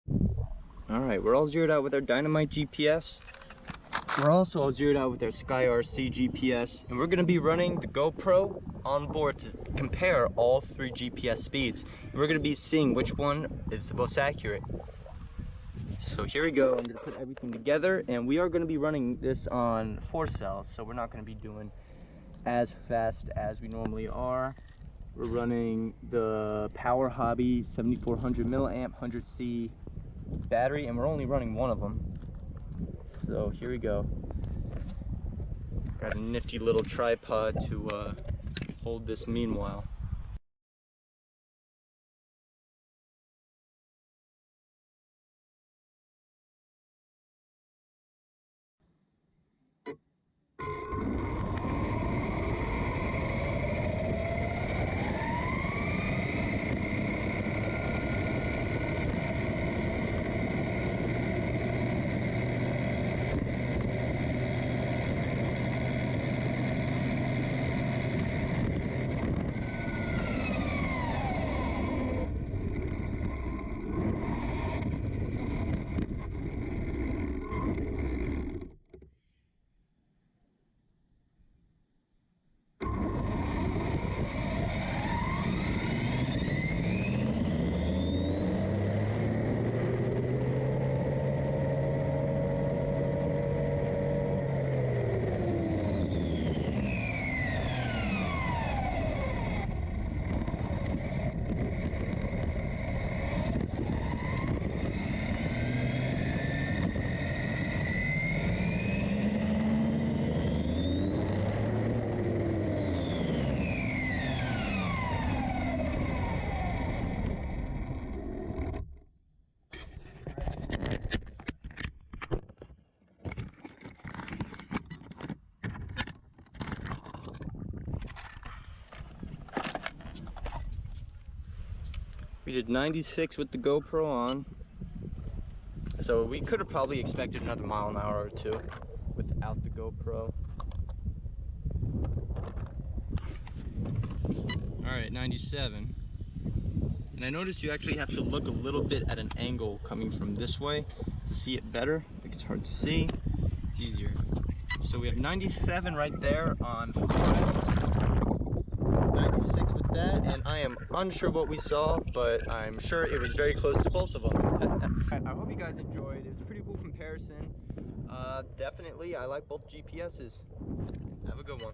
Alright, we're all zeroed out with our Dynamite GPS. We're also all zeroed out with our SkyRC GPS, and we're going to be running the GoPro on board to compare all three GPS speeds. And we're going to be seeing which one is the most accurate. So here we go. I'm going to put everything together, and we are going to be running this on 4 cells, so we're not going to be doing as fast as we normally are. We're running the Power Hobby 7400 milliamp 100C battery, and we're only running one of them. So here we go. Got a nifty little tripod to hold this meanwhile. We did 96 with the GoPro on, so we could have probably expected another mile an hour or two without the GoPro. Alright, 97. And I noticed you actually have to look a little bit at an angle coming from this way to see it better. I think it's hard to see. It's easier. So we have 97 right there on 96 with that, and I am unsure what we saw, but I'm sure it was very close to both of them. I hope you guys enjoyed. It was a pretty cool comparison. Definitely, I like both GPSs. Have a good one.